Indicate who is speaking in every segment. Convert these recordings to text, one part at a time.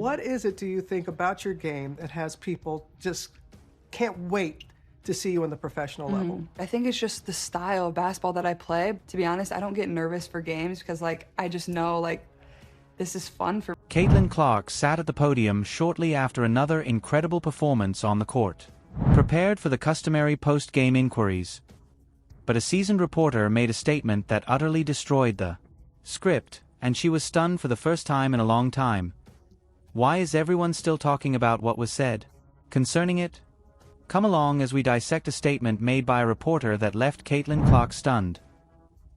Speaker 1: What is it, do you think, about your game that has people just can't wait to see you on the professional level?
Speaker 2: I think it's just the style of basketball that I play. To be honest, I don't get nervous for games because, I just know, this is fun for me.
Speaker 3: Caitlin Clark sat at the podium shortly after another incredible performance on the court, prepared for the customary post-game inquiries. But a seasoned reporter made a statement that utterly destroyed the script, and she was stunned for the first time in a long time. Why is everyone still talking about what was said concerning it? Come along as we dissect a statement made by a reporter that left Caitlin Clark stunned.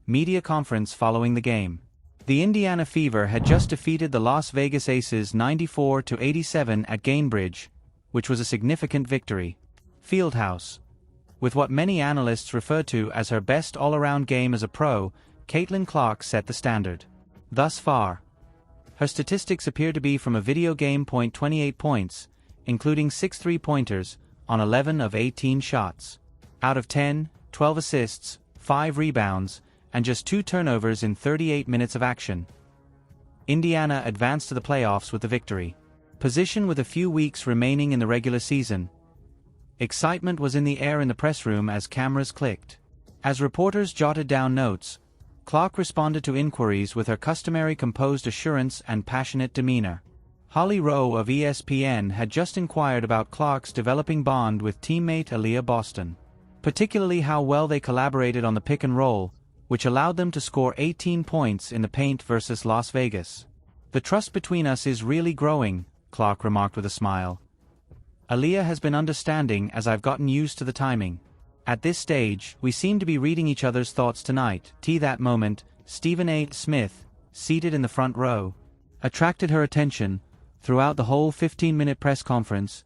Speaker 3: Media conference following the game. The Indiana Fever had just defeated the Las Vegas Aces 94-87 at Gainbridge, which was a significant victory. Fieldhouse. With what many analysts refer to as her best all-around game as a pro, Caitlin Clark set the standard. Thus far, her statistics appear to be from a video game. 28 points, including 6 3-pointers, on 11 of 18 shots. Out of 10, 12 assists, 5 rebounds, and just 2 turnovers in 38 minutes of action. Indiana advanced to the playoffs with the victory. Position with a few weeks remaining in the regular season. Excitement was in the air in the press room as cameras clicked. As reporters jotted down notes, Clark responded to inquiries with her customary composed assurance and passionate demeanor. Holly Rowe of ESPN had just inquired about Clark's developing bond with teammate Aaliyah Boston, particularly how well they collaborated on the pick and roll, which allowed them to score 18 points in the paint versus Las Vegas. "The trust between us is really growing," Clark remarked with a smile. "Aaliyah has been understanding as I've gotten used to the timing. At this stage, we seem to be reading each other's thoughts tonight." That moment, Stephen A. Smith, seated in the front row, attracted her attention. Throughout the whole 15-minute press conference,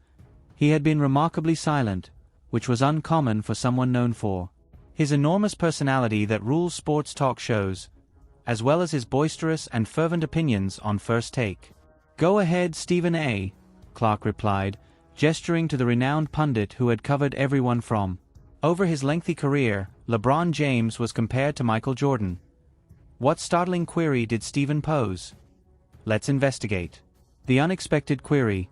Speaker 3: he had been remarkably silent, which was uncommon for someone known for his enormous personality that rules sports talk shows, as well as his boisterous and fervent opinions on First Take. "Go ahead, Stephen A.," Clark replied, gesturing to the renowned pundit who had covered everyone from. Over his lengthy career, LeBron James was compared to Michael Jordan. What startling query did Stephen pose? Let's investigate. The unexpected query.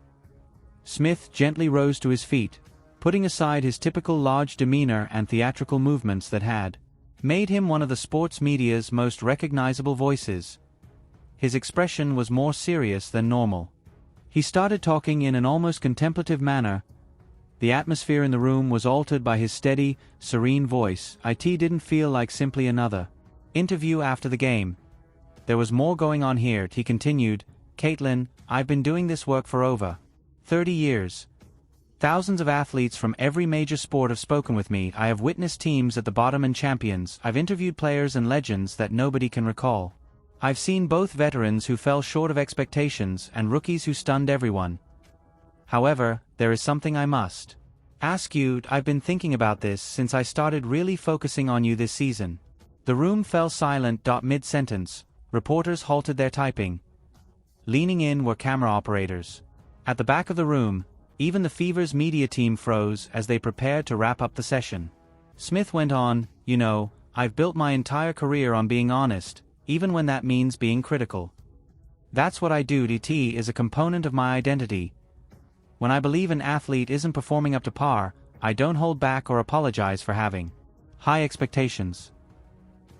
Speaker 3: Smith gently rose to his feet, putting aside his typical large demeanor and theatrical movements that had made him one of the sports media's most recognizable voices. His expression was more serious than normal. He started talking in an almost contemplative manner. The atmosphere in the room was altered by his steady, serene voice. It didn't feel like simply another interview after the game. There was more going on here, he continued. "Caitlin, I've been doing this work for over 30 years. Thousands of athletes from every major sport have spoken with me. I have witnessed teams at the bottom and champions. I've interviewed players and legends that nobody can recall. I've seen both veterans who fell short of expectations and rookies who stunned everyone. However, there is something I must ask you. I've been thinking about this since I started really focusing on you this season." The room fell silent. Mid-sentence, reporters halted their typing. Leaning in were camera operators. At the back of the room, even the Fever's media team froze as they prepared to wrap up the session. Smith went on, "You know, I've built my entire career on being honest, even when that means being critical. That's what I do. DT is a component of my identity. When I believe an athlete isn't performing up to par, I don't hold back or apologize for having high expectations.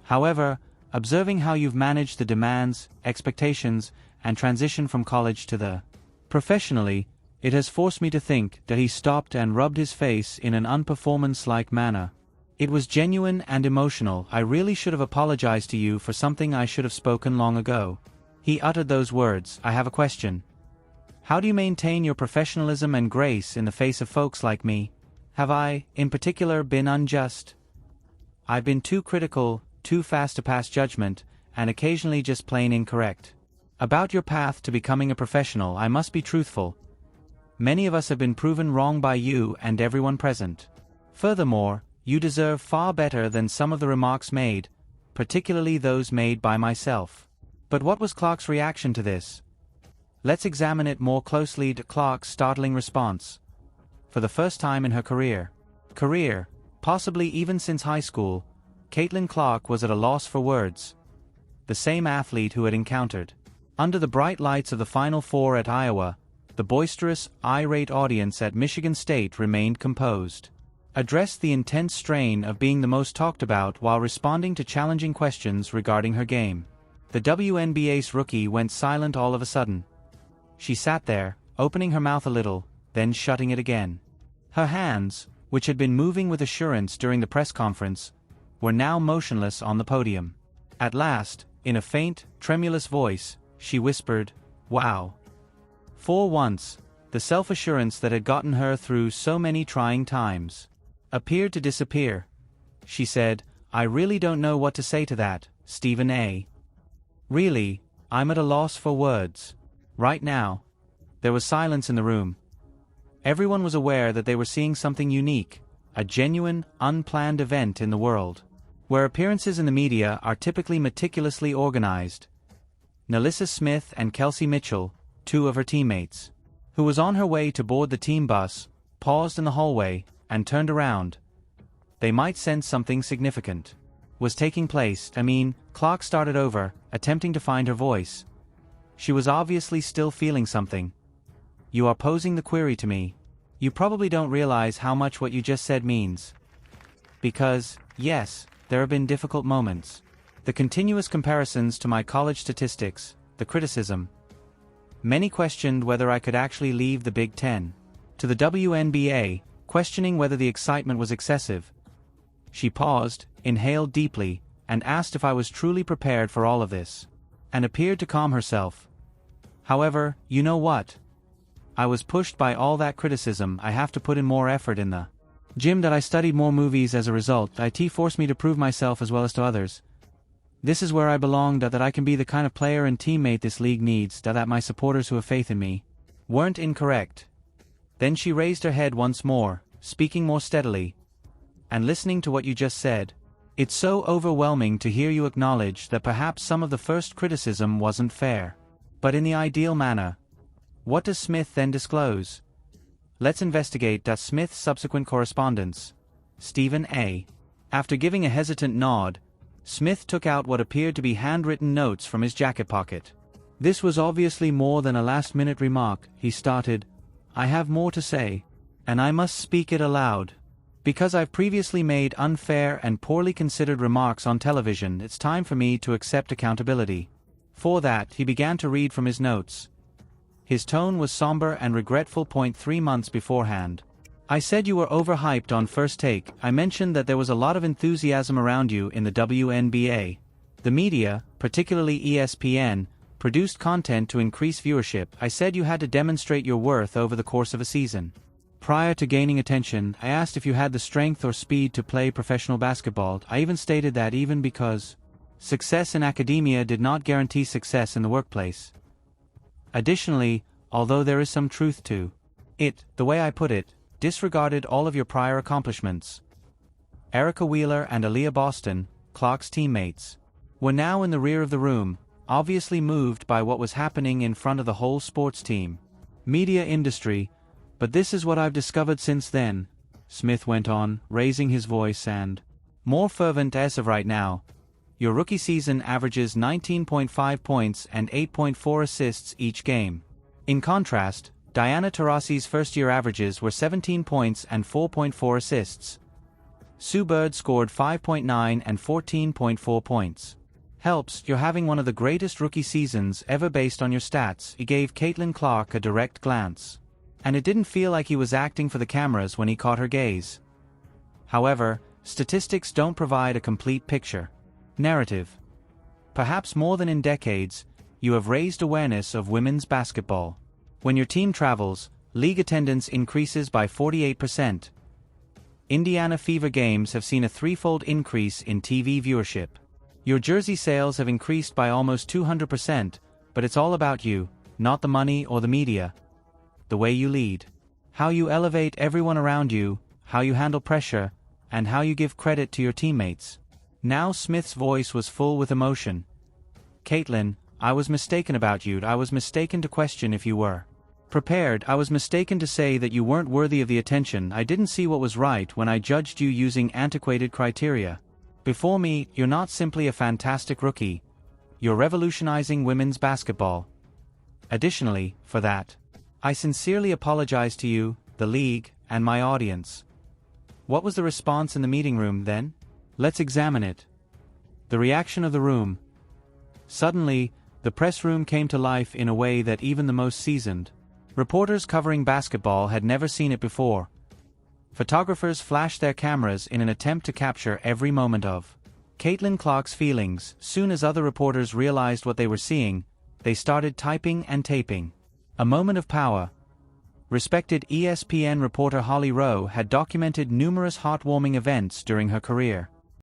Speaker 3: However, observing how you've managed the demands, expectations, and transition from college to the professionally, it has forced me to think." That he stopped and rubbed his face in an unperformance-like manner. "It was genuine and emotional. I really should have apologized to you for something I should have spoken long ago." He uttered those words. "I have a question. How do you maintain your professionalism and grace in the face of folks like me? Have I, in particular, been unjust? I've been too critical, too fast to pass judgment, and occasionally just plain incorrect. About your path to becoming a professional, I must be truthful. Many of us have been proven wrong by you and everyone present. Furthermore, you deserve far better than some of the remarks made, particularly those made by myself." But what was Clark's reaction to this? Let's examine it more closely. Clark's startling response. For the first time in her career, possibly even since high school, Caitlin Clark was at a loss for words. The same athlete who had encountered, under the bright lights of the Final Four at Iowa, the boisterous, irate audience at Michigan State remained composed. Addressed the intense strain of being the most talked about while responding to challenging questions regarding her game. The WNBA's rookie went silent all of a sudden. She sat there, opening her mouth a little, then shutting it again. Her hands, which had been moving with assurance during the press conference, were now motionless on the podium. At last, in a faint, tremulous voice, she whispered, "Wow." For once, the self-assurance that had gotten her through so many trying times appeared to disappear. She said, "I really don't know what to say to that, Stephen A. Really, I'm at a loss for words." Right now, there was silence in the room. Everyone was aware that they were seeing something unique, a genuine, unplanned event in the world, where appearances in the media are typically meticulously organized. Nalissa Smith and Kelsey Mitchell, two of her teammates, who was on her way to board the team bus, paused in the hallway and turned around. They might sense something significant was taking place. Clark started over, attempting to find her voice. She was obviously still feeling something. "You are posing the query to me. You probably don't realize how much what you just said means. Because, yes, there have been difficult moments. The continuous comparisons to my college statistics, the criticism. Many questioned whether I could actually leave the Big Ten to the WNBA, questioning whether the excitement was excessive." She paused, inhaled deeply, and asked if I was truly prepared for all of this, and appeared to calm herself. "However, you know what? I was pushed by all that criticism. I have to put in more effort in the gym that I studied more movies as a result. IT forced me to prove myself as well as to others. This is where I belong, that I can be the kind of player and teammate this league needs, that my supporters who have faith in me weren't incorrect." Then she raised her head once more, speaking more steadily. "And listening to what you just said, it's so overwhelming to hear you acknowledge that perhaps some of the first criticism wasn't fair, but in the ideal manner. What does Smith then disclose? Let's investigate Smith's subsequent correspondence." Stephen A. After giving a hesitant nod, Smith took out what appeared to be handwritten notes from his jacket pocket. "This was obviously more than a last-minute remark," he started. "I have more to say, and I must speak it aloud. Because I've previously made unfair and poorly considered remarks on television, it's time for me to accept accountability." For that, he began to read from his notes. His tone was somber and regretful. 3 months beforehand, I said you were overhyped on First Take. I mentioned that there was a lot of enthusiasm around you in the WNBA. The media, particularly ESPN, produced content to increase viewership. I said you had to demonstrate your worth over the course of a season. Prior to gaining attention, I asked if you had the strength or speed to play professional basketball. I even stated that even because success in academia did not guarantee success in the workplace. Additionally, although there is some truth to it, the way I put it, disregarded all of your prior accomplishments. Erica Wheeler and Aaliyah Boston, Clark's teammates, were now in the rear of the room, obviously moved by what was happening in front of the whole sports team. Media industry, but this is what I've discovered since then, Smith went on, raising his voice and more fervent. As of right now, your rookie season averages 19.5 points and 8.4 assists each game. In contrast, Diana Taurasi's first-year averages were 17 points and 4.4 assists. Sue Bird scored 5.9 and 14.4 points. Helps, you're having one of the greatest rookie seasons ever based on your stats. He gave Caitlin Clark a direct glance, and it didn't feel like he was acting for the cameras when he caught her gaze. However, statistics don't provide a complete picture. Narrative. Perhaps more than in decades, you have raised awareness of women's basketball. When your team travels, league attendance increases by 48%. Indiana Fever games have seen a threefold increase in TV viewership. Your jersey sales have increased by almost 200%, but it's all about you, not the money or the media. The way you lead, how you elevate everyone around you, how you handle pressure, and how you give credit to your teammates. Now Smith's voice was full with emotion. Caitlin, I was mistaken about you. I was mistaken to question if you were prepared. I was mistaken to say that you weren't worthy of the attention. I didn't see what was right when I judged you using antiquated criteria. Before me, you're not simply a fantastic rookie. You're revolutionizing women's basketball. Additionally, for that, I sincerely apologize to you, the league, and my audience. What was the response in the meeting room then? Let's examine it. The reaction of the room. Suddenly, the press room came to life in a way that even the most seasoned reporters covering basketball had never seen it before. Photographers flashed their cameras in an attempt to capture every moment of Caitlin Clark's feelings. Soon as other reporters realized what they were seeing, they started typing and taping. A moment of power. Respected ESPN reporter Holly Rowe had documented numerous heartwarming events during her career.